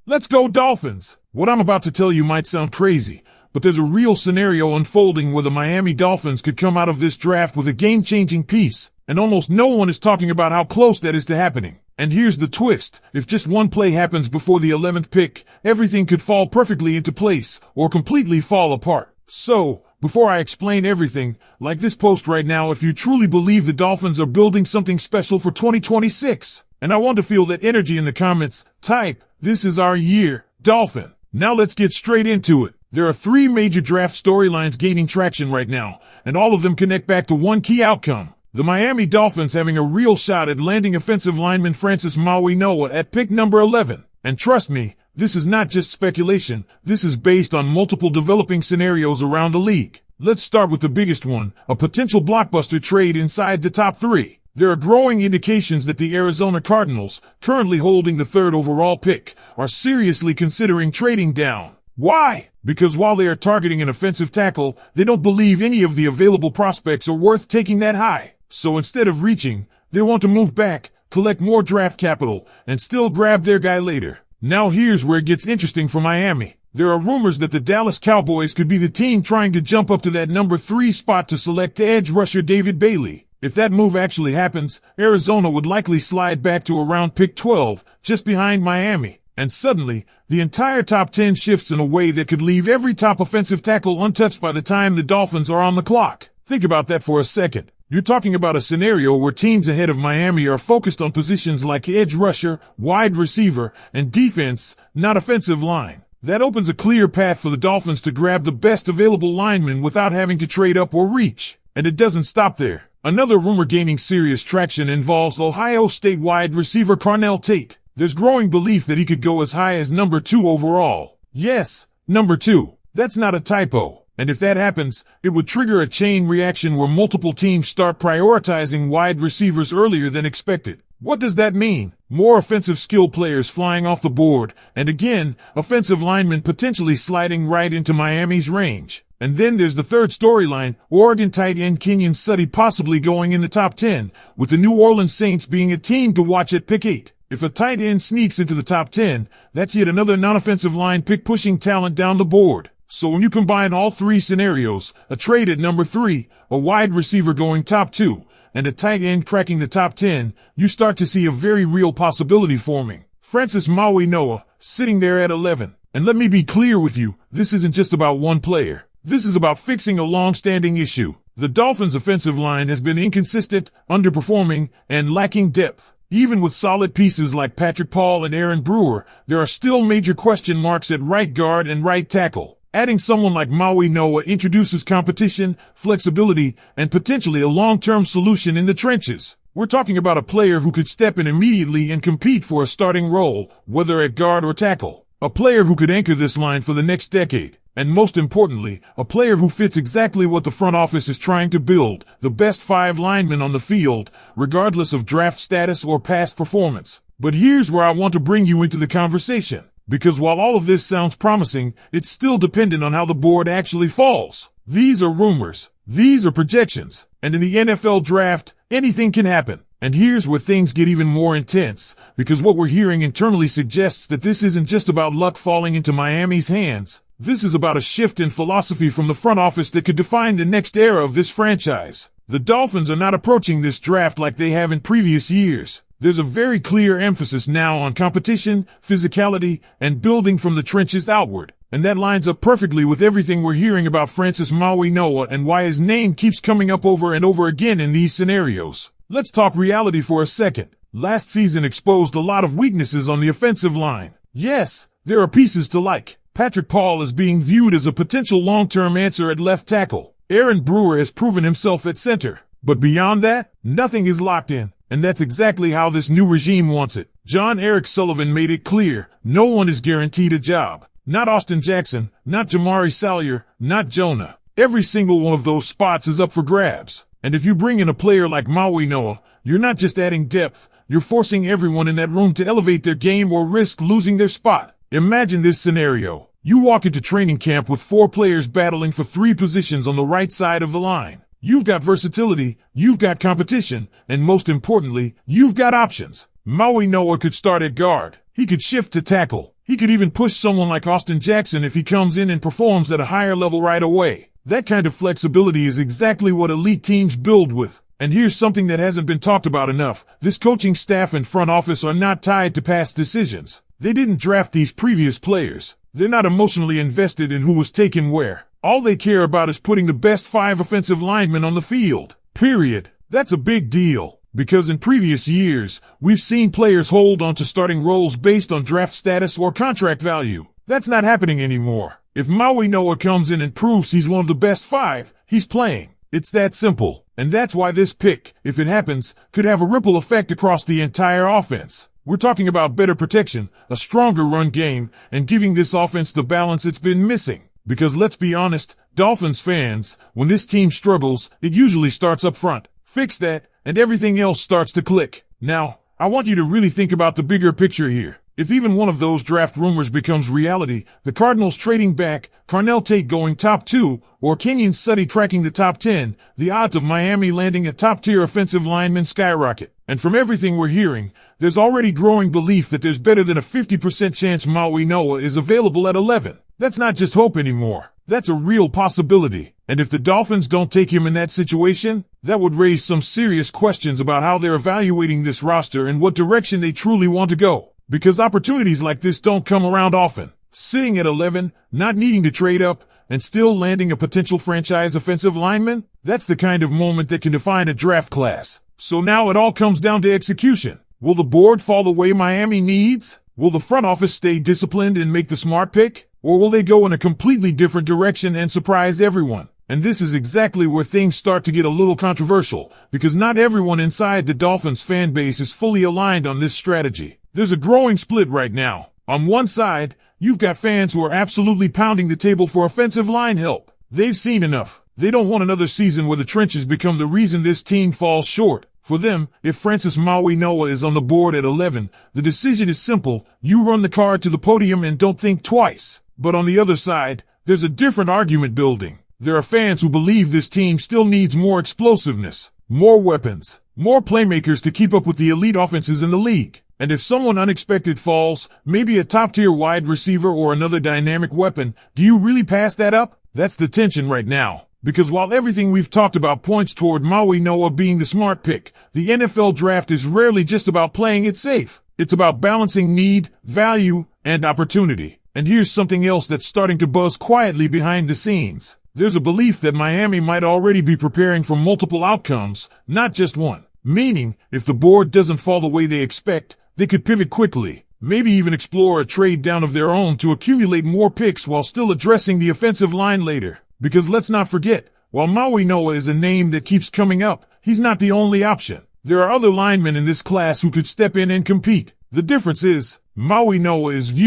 Let's go Dolphins! What I'm about to tell you might sound crazy, but there's a real scenario unfolding where the Miami Dolphins could come out of this draft with a game-changing piece, and almost no one is talking about how close that is to happening. And here's the twist. If just one play happens before the 11th pick, everything could fall perfectly into place, or completely fall apart. So, before I explain everything, like this post right now if you truly believe the Dolphins are building something special for 2026. And I want to feel that energy in the comments. Type, "This is our year, Dolphin." Now let's get straight into it. There are three major draft storylines gaining traction right now, and all of them connect back to one key outcome. The Miami Dolphins having a real shot at landing offensive lineman Francis Mauigoa at pick number 11. And trust me, this is not just speculation, this is based on multiple developing scenarios around the league. Let's start with the biggest one, a potential blockbuster trade inside the top three. There are growing indications that the Arizona Cardinals, currently holding the third overall pick, are seriously considering trading down. Why? Because while they are targeting an offensive tackle, they don't believe any of the available prospects are worth taking that high. So instead of reaching, they want to move back, collect more draft capital, and still grab their guy later. Now here's where it gets interesting for Miami. There are rumors that the Dallas Cowboys could be the team trying to jump up to that number 3 spot to select edge rusher David Bailey. If that move actually happens, Arizona would likely slide back to around pick 12, just behind Miami. And suddenly, the entire top 10 shifts in a way that could leave every top offensive tackle untouched by the time the Dolphins are on the clock. Think about that for a second. You're talking about a scenario where teams ahead of Miami are focused on positions like edge rusher, wide receiver, and defense, not offensive line. That opens a clear path for the Dolphins to grab the best available linemen without having to trade up or reach. And it doesn't stop there. Another rumor gaining serious traction involves Ohio State wide receiver Carnell Tate. There's growing belief that he could go as high as number 2 overall. Yes, number 2. That's not a typo. And if that happens, it would trigger a chain reaction where multiple teams start prioritizing wide receivers earlier than expected. What does that mean? More offensive skill players flying off the board, and again, offensive linemen potentially sliding right into Miami's range. And then there's the third storyline, Oregon tight end Kenyon Sutty possibly going in the top 10, with the New Orleans Saints being a team to watch at pick 8. If a tight end sneaks into the top 10, that's yet another non-offensive line pick pushing talent down the board. So when you combine all three scenarios, a trade at number 3, a wide receiver going top 2, and a tight end cracking the top 10, you start to see a very real possibility forming. Francis Mauigoa, sitting there at 11. And let me be clear with you, this isn't just about one player. This is about fixing a long-standing issue. The Dolphins' offensive line has been inconsistent, underperforming, and lacking depth. Even with solid pieces like Patrick Paul and Aaron Brewer, there are still major question marks at right guard and right tackle. Adding someone like Mauigoa introduces competition, flexibility, and potentially a long-term solution in the trenches. We're talking about a player who could step in immediately and compete for a starting role, whether at guard or tackle. A player who could anchor this line for the next decade. And most importantly, a player who fits exactly what the front office is trying to build, the best 5 linemen on the field, regardless of draft status or past performance. But here's where I want to bring you into the conversation. Because while all of this sounds promising, it's still dependent on how the board actually falls. These are rumors. These are projections. And in the NFL draft, anything can happen. And here's where things get even more intense, because what we're hearing internally suggests that this isn't just about luck falling into Miami's hands. This is about a shift in philosophy from the front office that could define the next era of this franchise. The Dolphins are not approaching this draft like they have in previous years. There's a very clear emphasis now on competition, physicality, and building from the trenches outward. And that lines up perfectly with everything we're hearing about Francis Mauigoa and why his name keeps coming up over and over again in these scenarios. Let's talk reality for a second. Last season exposed a lot of weaknesses on the offensive line. Yes, there are pieces to like. Patrick Paul is being viewed as a potential long-term answer at left tackle. Aaron Brewer has proven himself at center. But beyond that, nothing is locked in. And that's exactly how this new regime wants it. John Eric Sullivan made it clear, no one is guaranteed a job. Not Austin Jackson, not Jamari Salyer, not Jonah. Every single one of those spots is up for grabs. And if you bring in a player like Mauigoa, you're not just adding depth, you're forcing everyone in that room to elevate their game or risk losing their spot. Imagine this scenario. You walk into training camp with 4 players battling for 3 positions on the right side of the line. You've got versatility, you've got competition, and most importantly, you've got options. Mauigoa could start at guard. He could shift to tackle. He could even push someone like Austin Jackson if he comes in and performs at a higher level right away. That kind of flexibility is exactly what elite teams build with. And here's something that hasn't been talked about enough. This coaching staff and front office are not tied to past decisions. They didn't draft these previous players. They're not emotionally invested in who was taken where. All they care about is putting the best 5 offensive linemen on the field. Period. That's a big deal. Because in previous years, we've seen players hold on to starting roles based on draft status or contract value. That's not happening anymore. If Maui Noah comes in and proves he's one of the best 5, he's playing. It's that simple. And that's why this pick, if it happens, could have a ripple effect across the entire offense. We're talking about better protection, a stronger run game, and giving this offense the balance it's been missing. Because let's be honest, Dolphins fans, when this team struggles, it usually starts up front. Fix that, and everything else starts to click. Now, I want you to really think about the bigger picture here. If even one of those draft rumors becomes reality, the Cardinals trading back, Carnell Tate going top 2, or Kenyon Sutty cracking the top 10, the odds of Miami landing a top-tier offensive lineman skyrocket. And from everything we're hearing, there's already growing belief that there's better than a 50% chance Maui Noah is available at 11. That's not just hope anymore. That's a real possibility. And if the Dolphins don't take him in that situation, that would raise some serious questions about how they're evaluating this roster and what direction they truly want to go. Because opportunities like this don't come around often. Sitting at 11, not needing to trade up, and still landing a potential franchise offensive lineman, that's the kind of moment that can define a draft class. So now it all comes down to execution. Will the board fall the way Miami needs? Will the front office stay disciplined and make the smart pick? Or will they go in a completely different direction and surprise everyone? And this is exactly where things start to get a little controversial, because not everyone inside the Dolphins fan base is fully aligned on this strategy. There's a growing split right now. On one side, you've got fans who are absolutely pounding the table for offensive line help. They've seen enough. They don't want another season where the trenches become the reason this team falls short. For them, if Francis Maui Noah is on the board at 11, the decision is simple. You run the card to the podium and don't think twice. But on the other side, there's a different argument building. There are fans who believe this team still needs more explosiveness, more weapons, more playmakers to keep up with the elite offenses in the league. And if someone unexpected falls, maybe a top-tier wide receiver or another dynamic weapon, do you really pass that up? That's the tension right now. Because while everything we've talked about points toward Maui Noah being the smart pick, the NFL draft is rarely just about playing it safe. It's about balancing need, value, and opportunity. And here's something else that's starting to buzz quietly behind the scenes. There's a belief that Miami might already be preparing for multiple outcomes, not just one. Meaning, if the board doesn't fall the way they expect, they could pivot quickly, maybe even explore a trade down of their own to accumulate more picks while still addressing the offensive line later. Because let's not forget, while Maui Noah is a name that keeps coming up, he's not the only option. There are other linemen in this class who could step in and compete. The difference is, Maui Noah is viewed